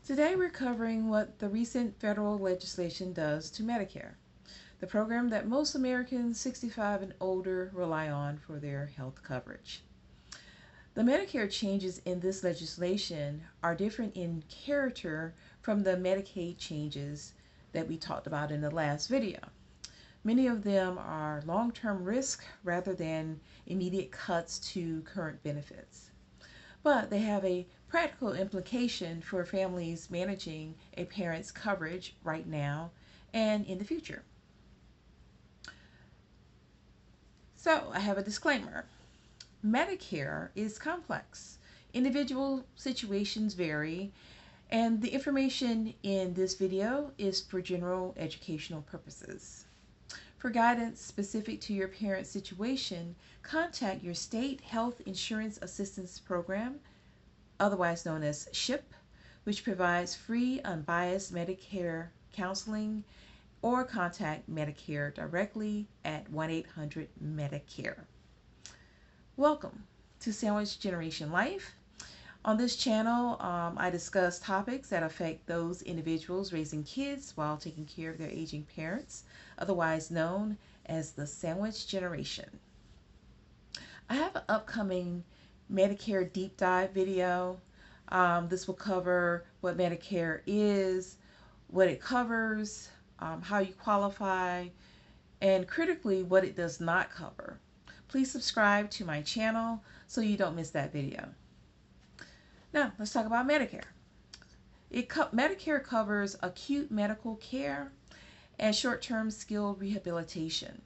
Today we're covering what the recent federal legislation does to Medicare, the program that most Americans 65 and older rely on for their health coverage. The Medicare changes in this legislation are different in character from the Medicaid changes that we talked about in the last video. Many of them are long-term risk rather than immediate cuts to current benefits. But they have a practical implication for families managing a parent's coverage right now and in the future. So I have a disclaimer. Medicare is complex. Individual situations vary, and the information in this video is for general educational purposes. For guidance specific to your parent's situation, contact your state health insurance assistance program, otherwise known as SHIP, which provides free, unbiased Medicare counseling, or contact Medicare directly at 1-800-MEDICARE. Welcome to Sandwich Generation Life. On this channel, I discuss topics that affect those individuals raising kids while taking care of their aging parents, otherwise known as the Sandwich Generation. I have an upcoming Medicare deep dive video. This will cover what Medicare is, what it covers, how you qualify, and critically what it does not cover. Please subscribe to my channel so you don't miss that video. Now, let's talk about Medicare. Medicare covers acute medical care and short-term skilled rehabilitation.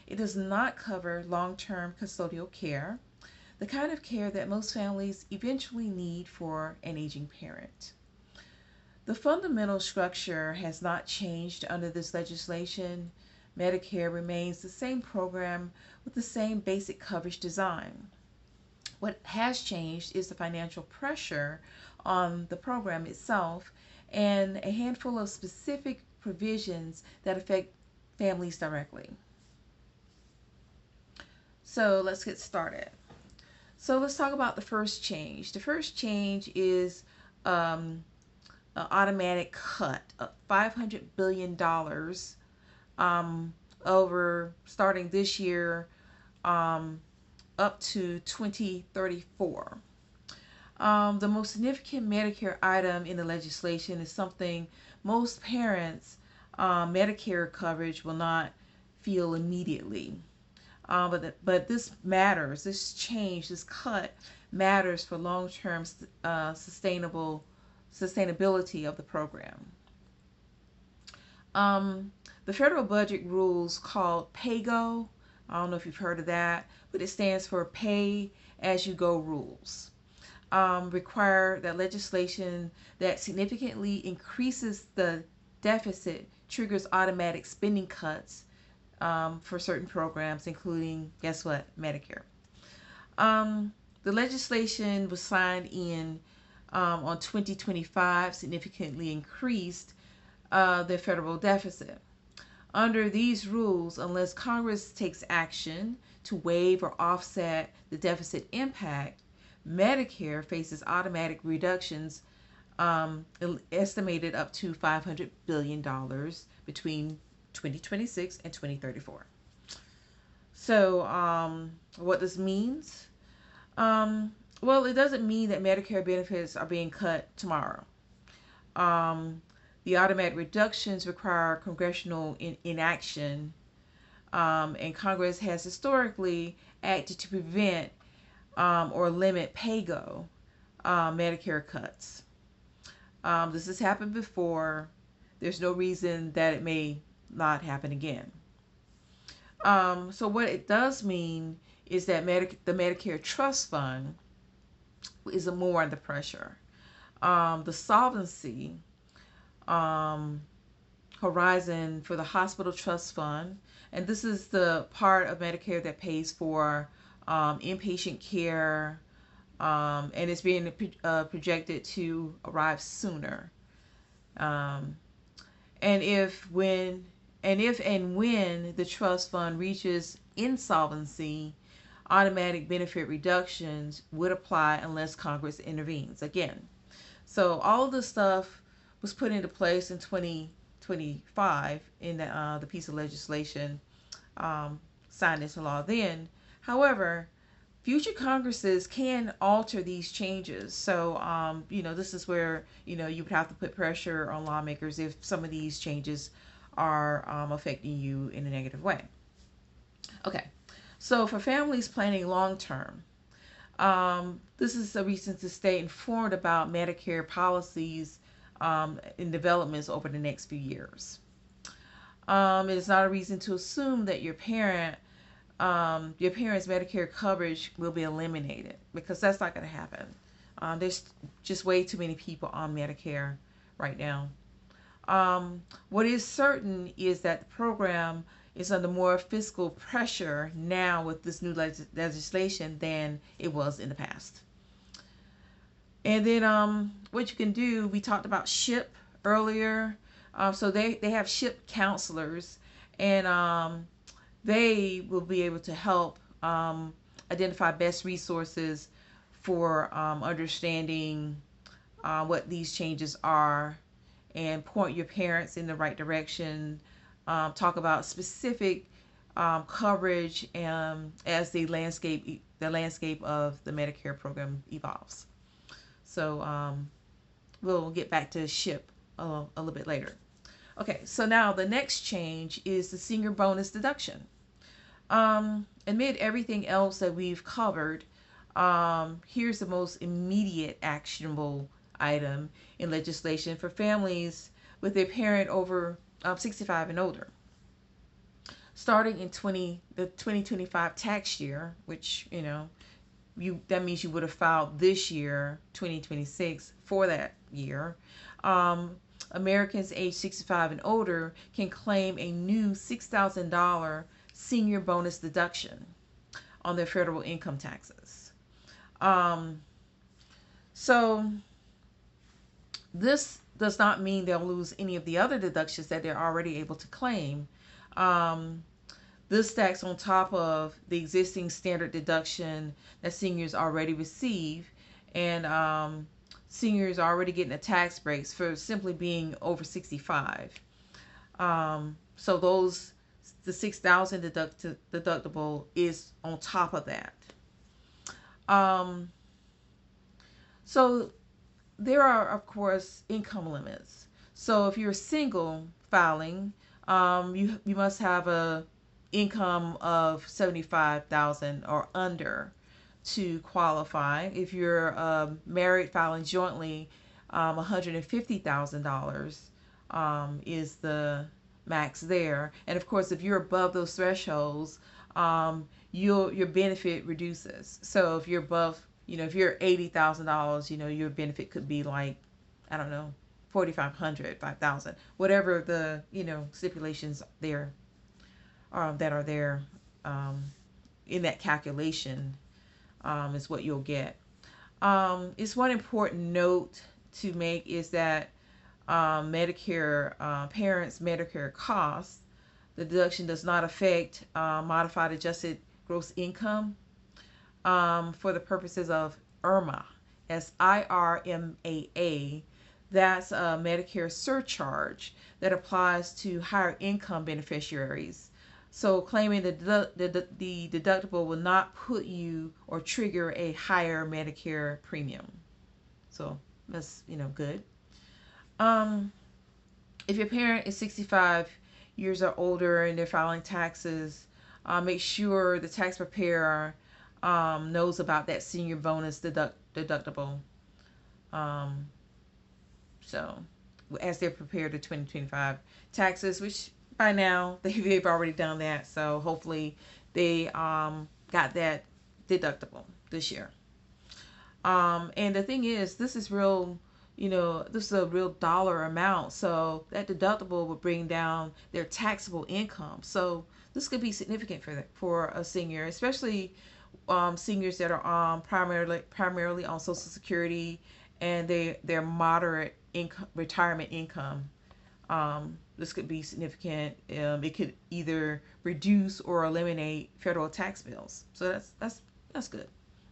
It does not cover long-term custodial care, the kind of care that most families eventually need for an aging parent. The fundamental structure has not changed under this legislation. Medicare remains the same program with the same basic coverage design. What has changed is the financial pressure on the program itself and a handful of specific provisions that affect families directly. So let's get started. So let's talk about the first change. The first change is an automatic cut of $500 billion over starting this year up to 2034. The most significant Medicare item in the legislation is something most parents Medicare coverage will not feel immediately. But this matters, this change, this cut matters for long-term sustainability of the program. The federal budget rules called PAYGO, I don't know if you've heard of that, but it stands for Pay As You Go rules. Require that legislation that significantly increases the deficit triggers automatic spending cuts for certain programs, including, guess what, Medicare. The legislation was signed in on 2025, significantly increased the federal deficit. Under these rules, unless Congress takes action to waive or offset the deficit impact, Medicare faces automatic reductions estimated up to $500 billion between 2026 and 2034. So what this means? Well, it doesn't mean that Medicare benefits are being cut tomorrow. The automatic reductions require congressional inaction, and Congress has historically acted to prevent or limit PAYGO Medicare cuts. This has happened before. There's no reason that it may not happen again. So what it does mean is that the Medicare Trust Fund is more under pressure. The solvency horizon for the Hospital Trust Fund, and this is the part of Medicare that pays for inpatient care, and it's being projected to arrive sooner. And if and when the trust fund reaches insolvency, automatic benefit reductions would apply unless Congress intervenes again. So all of this stuff was put into place in 2025 in the piece of legislation signed into law then. However, future Congresses can alter these changes. So, this is where, you would have to put pressure on lawmakers if some of these changes are affecting you in a negative way. Okay, so for families planning long term, this is a reason to stay informed about Medicare policies and developments over the next few years. It is not a reason to assume that your parents' Medicare coverage will be eliminated, because that's not going to happen. There's just way too many people on Medicare right now. What is certain is that the program is under more fiscal pressure now with this new legislation than it was in the past. And then what you can do, we talked about SHIP earlier. So they have SHIP counselors, and they will be able to help identify best resources for understanding what these changes are, and point your parents in the right direction. Talk about specific coverage as the landscape of the Medicare program evolves. So we'll get back to SHIP a little bit later. Okay, so now the next change is the Senior Bonus Deduction. Amid everything else that we've covered, here's the most immediate actionable item in legislation for families with a parent over 65 and older. Starting in the 2025 tax year, which, that means you would have filed this year, 2026, for that year. Americans age 65 and older can claim a new $6,000 senior bonus deduction on their federal income taxes. So this does not mean they'll lose any of the other deductions that they're already able to claim. This stacks on top of the existing standard deduction that seniors already receive, and seniors are already getting a tax breaks for simply being over 65. So the $6,000 deductible is on top of that. So there are, of course, income limits. So if you're single filing, you must have a income of $75,000 or under to qualify. If you're married filing jointly, $150,000 is the max there. And of course, if you're above those thresholds, your benefit reduces. So if you're above, if you're $80,000, your benefit could be like, I don't know, $4,500, $5,000, whatever the stipulations there that are there in that calculation is what you'll get. It's one important note to make is that Medicare parents' Medicare costs, the deduction does not affect modified adjusted gross income for the purposes of IRMAA. SIRMAA. That's a Medicare surcharge that applies to higher income beneficiaries. So claiming the deductible will not put you or trigger a higher Medicare premium. So that's good. If your parent is 65 years or older and they're filing taxes, make sure the tax preparer knows about that senior bonus deductible. So as they're prepared the 2025 taxes, which by now they've already done that, so hopefully they got that deductible this year. And the thing is, this is real. This is a real dollar amount, so that deductible would bring down their taxable income. So this could be significant for a senior, especially seniors that are primarily on Social Security and their moderate income, retirement income. This could be significant. It could either reduce or eliminate federal tax bills. So that's good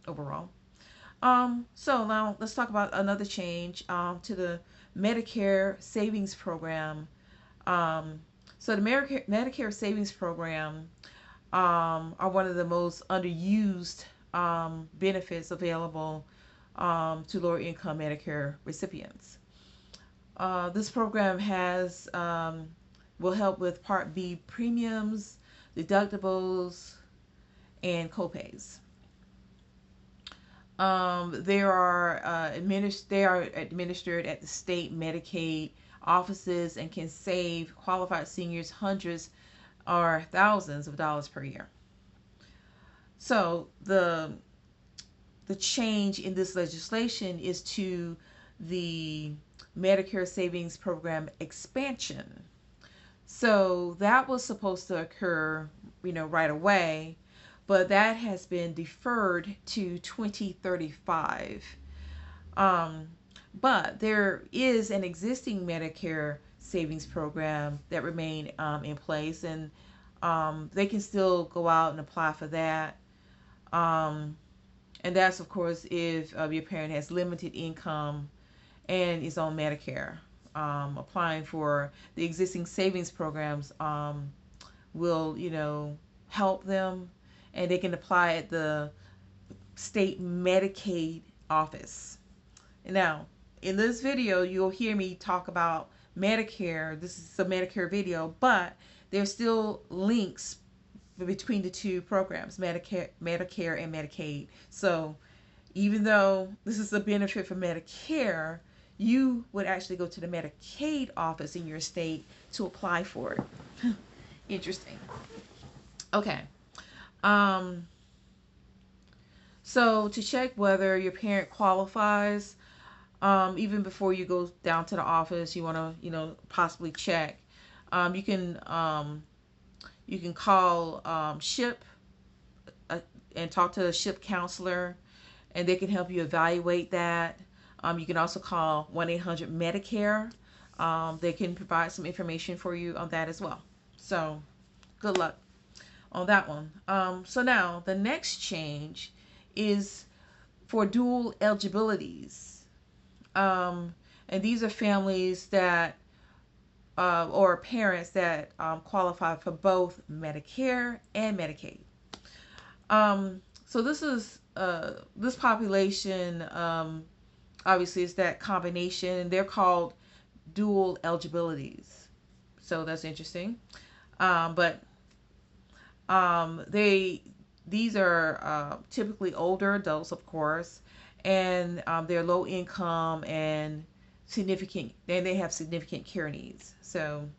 overall. So now let's talk about another change to the Medicare Savings Program. Um, so the Medicare Savings Program are one of the most underused benefits available to lower income Medicare recipients. This program has will help with Part B premiums, deductibles, and copays. They are administered at the state Medicaid offices and can save qualified seniors hundreds or thousands of dollars per year. So the change in this legislation is to the Medicare Savings Program expansion. So that was supposed to occur, right away, but that has been deferred to 2035. Um, but there is an existing Medicare savings program that remain in place, and they can still go out and apply for that. Um, and that's, of course, if your parent has limited income and is on Medicare. Applying for the existing savings programs will, help them, and they can apply at the state Medicaid office. Now, in this video, you'll hear me talk about Medicare. This is a Medicare video, but there's still links between the two programs, Medicare and Medicaid. So even though this is a benefit for Medicare, you would actually go to the Medicaid office in your state to apply for it. Interesting. Okay. So to check whether your parent qualifies, even before you go down to the office, you want to, possibly check. You can call SHIP and talk to a SHIP counselor, and they can help you evaluate that. You can also call 1-800-Medicare. They can provide some information for you on that as well. So good luck on that one. So now the next change is for dual eligibilities. And these are families that or parents that qualify for both Medicare and Medicaid. So this is this population obviously is that combination. They're called dual eligibilities. So that's interesting. But these are typically older adults, of course, and they're low income and they have significant care needs. So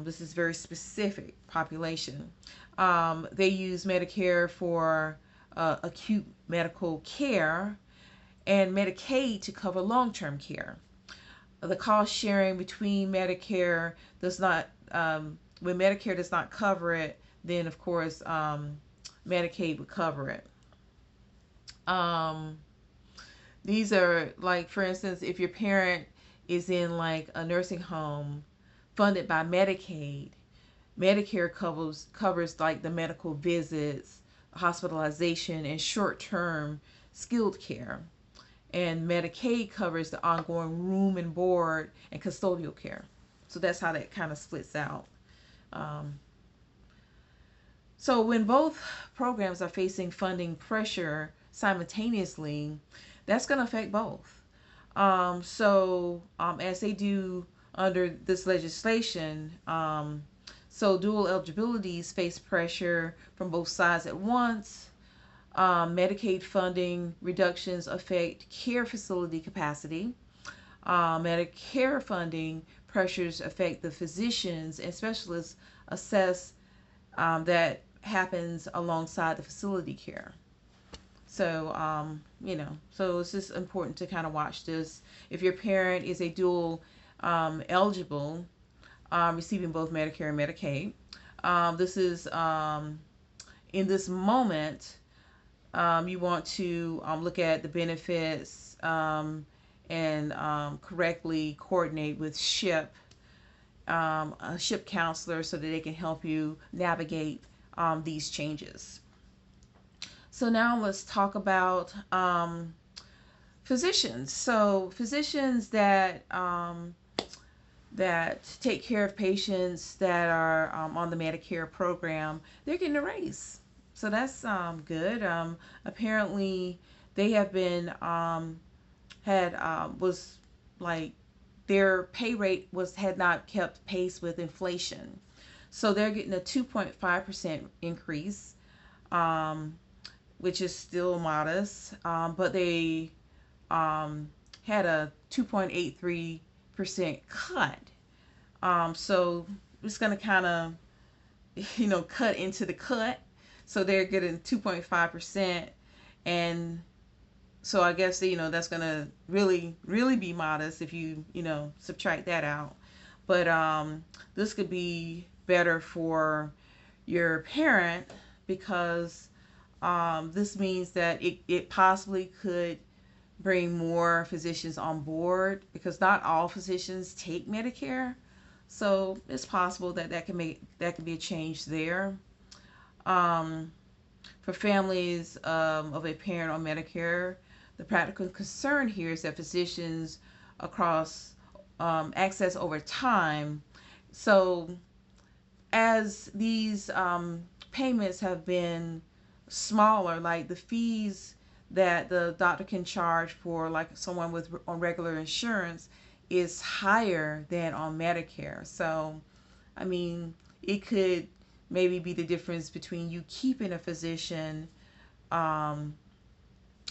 this is very specific population. They use Medicare for acute medical care and Medicaid to cover long-term care. The cost sharing between Medicare does not, when Medicare does not cover it, then of course Medicaid would cover it. These are, like, for instance, if your parent is in like a nursing home funded by Medicaid, Medicare covers like the medical visits, hospitalization, and short-term skilled care. And Medicaid covers the ongoing room and board and custodial care. So that's how that kind of splits out. So when both programs are facing funding pressure simultaneously, that's going to affect both. As they do under this legislation, so dual eligibilities face pressure from both sides at once. Medicaid funding reductions affect care facility capacity. Medicare funding pressures affect the physicians and specialists assess that happens alongside the facility care. So, so it's just important to kind of watch this. If your parent is a dual eligible, receiving both Medicare and Medicaid, this is in this moment, you want to look at the benefits and correctly coordinate with SHIP, a SHIP counselor, so that they can help you navigate these changes. So now let's talk about physicians. So physicians that take care of patients that are on the Medicare program, they're getting a raise. So that's good. Apparently, they have been had was like their pay rate was had not kept pace with inflation, so they're getting a 2.5% increase, um, which is still modest, but they had a 2.83% cut. So it's going to kind of, cut into the cut. So they're getting 2.5%. And so I guess, that's going to really, really be modest if you subtract that out. But this could be better for your parent because this means that it possibly could bring more physicians on board because not all physicians take Medicare. So it's possible that that can be a change there. Um, for families of a parent on Medicare, the practical concern here is that physicians across access over time. So as these payments have been smaller, like the fees that the doctor can charge for like someone with on regular insurance is higher than on Medicare. So I mean, it could maybe be the difference between you keeping a physician, um,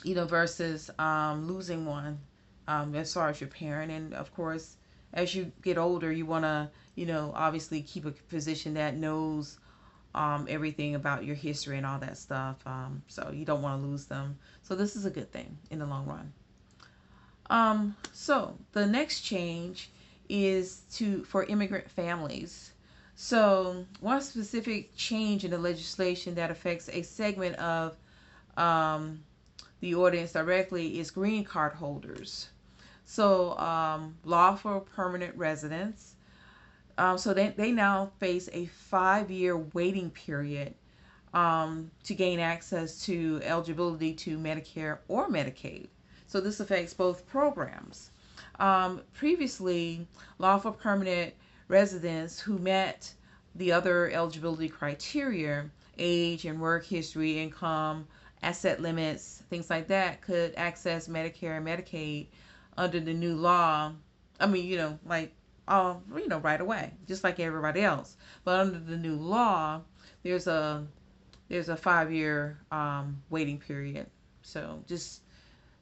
versus losing one, as far as your parent. And of course, as you get older, you want to, obviously keep a physician that knows everything about your history and all that stuff. So you don't want to lose them. So this is a good thing in the long run. So the next change is for immigrant families. So one specific change in the legislation that affects a segment of um, the audience directly is green card holders. So lawful permanent residents. So they now face a 5-year waiting period to gain access to eligibility to Medicare or Medicaid. So this affects both programs. Previously, lawful permanent residents who met the other eligibility criteria, age and work history, income, asset limits, things like that, could access Medicare and Medicaid under the new law. I mean, right away, just like everybody else. But under the new law, there's a 5-year waiting period. So just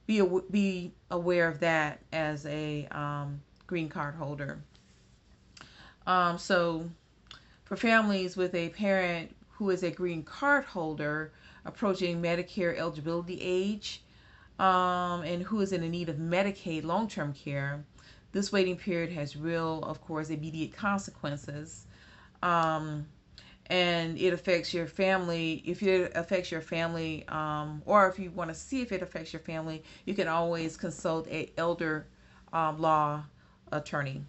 be aware of that as a green card holder. So for families with a parent who is a green card holder approaching Medicare eligibility age, and who is in the need of Medicaid long-term care, this waiting period has real, of course, immediate consequences. And it affects your family. If it affects your family, or if you want to see if it affects your family, you can always consult a elder law attorney.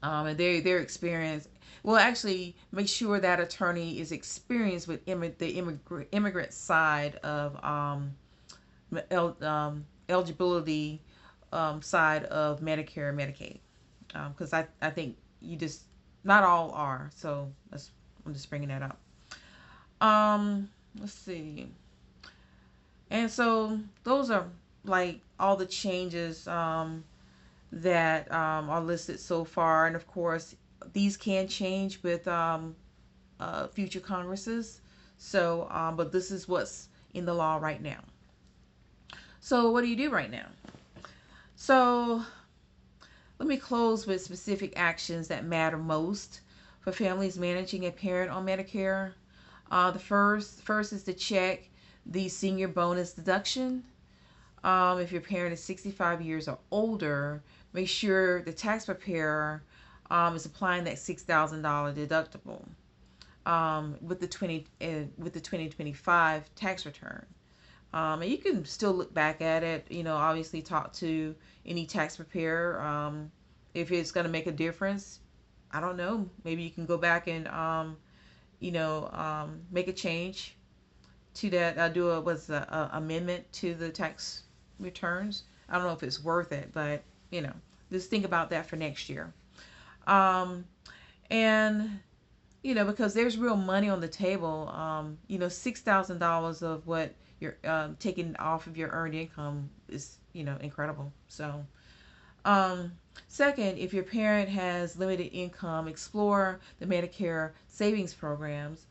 And their experience. Well, actually, make sure that attorney is experienced with the immigrant side of eligibility side of Medicare and Medicaid. Because I think you just not all are. So I'm just bringing that up. Let's see. And so those are like all the changes that are listed so far. And of course, these can change with future Congresses. So, but this is what's in the law right now. So what do you do right now? So let me close with specific actions that matter most for families managing a parent on Medicare. The first is to check the Senior Bonus Deduction. If your parent is 65 years or older, make sure the tax preparer is applying that $6,000 deductible with the 2025 tax return. And you can still look back at it. Obviously talk to any tax preparer if it's going to make a difference. I don't know. Maybe you can go back and make a change to that, do a amendment to the tax returns. I don't know if it's worth it, but just think about that for next year. Um, and because there's real money on the table. $6,000 of what you're taking off of your earned income is incredible. So, um, second, if your parent has limited income, explore the Medicare Savings Programs.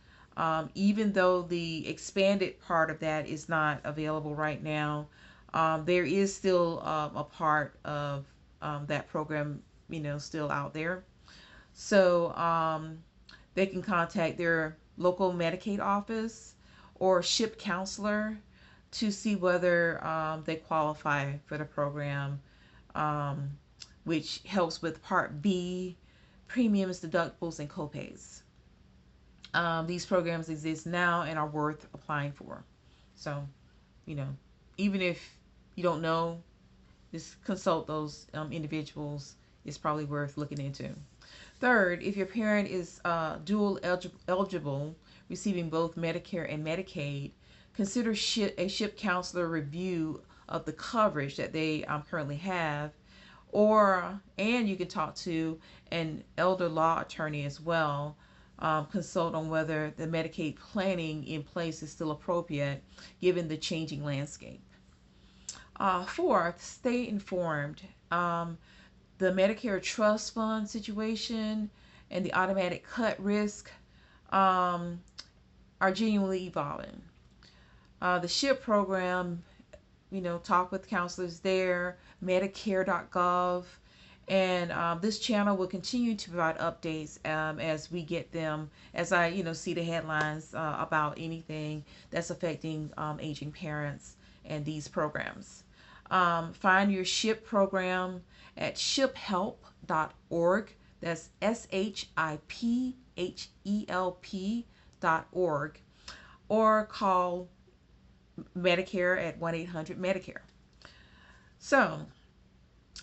Even though the expanded part of that is not available right now, there is still a part of that program, still out there. So they can contact their local Medicaid office or SHIP counselor to see whether they qualify for the program, um, which helps with Part B, premiums, deductibles, and copays. These programs exist now and are worth applying for. So, you know, even if you don't know, just consult those individuals. It's probably worth looking into. Third, if your parent is dual eligible, receiving both Medicare and Medicaid, consider a SHIP counselor review of the coverage that they currently have, and you can talk to an elder law attorney as well. Consult on whether the Medicaid planning in place is still appropriate given the changing landscape. Fourth, stay informed. The Medicare trust fund situation and the automatic cut risk are genuinely evolving. The SHIP program, talk with counselors there, Medicare.gov, and this channel will continue to provide updates as we get them, as I see the headlines about anything that's affecting aging parents and these programs. Find your SHIP program at shiphelp.org. That's SHIPHELP.org, or call Medicare at 1-800-Medicare. So,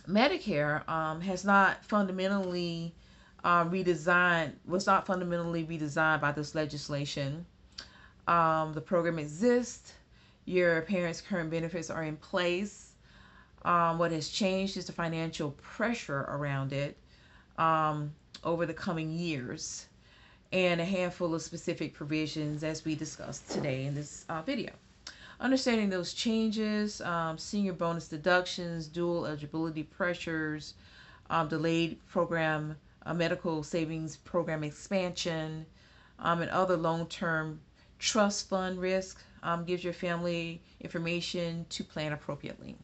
Medicare has not fundamentally was not fundamentally redesigned by this legislation. The program exists. Your parents' current benefits are in place. What has changed is the financial pressure around it over the coming years, and a handful of specific provisions as we discussed today in this video. Understanding those changes, senior bonus deductions, dual eligibility pressures, delayed program, medical savings program expansion, and other long-term trust fund risk gives your family information to plan appropriately.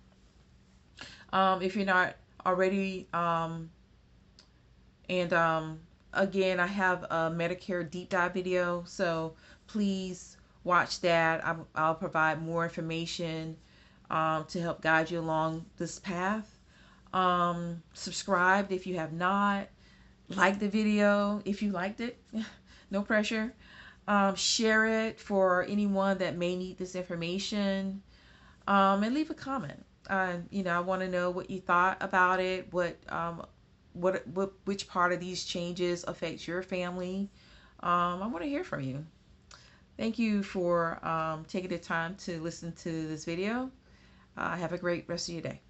If you're not already, again, I have a Medicare deep dive video, so please watch that. I'll provide more information to help guide you along this path. Subscribe if you have not. Like the video if you liked it. No pressure. Share it for anyone that may need this information. And leave a comment. I want to know what you thought about it. Which part of these changes affects your family. I want to hear from you. Thank you for taking the time to listen to this video. Have a great rest of your day.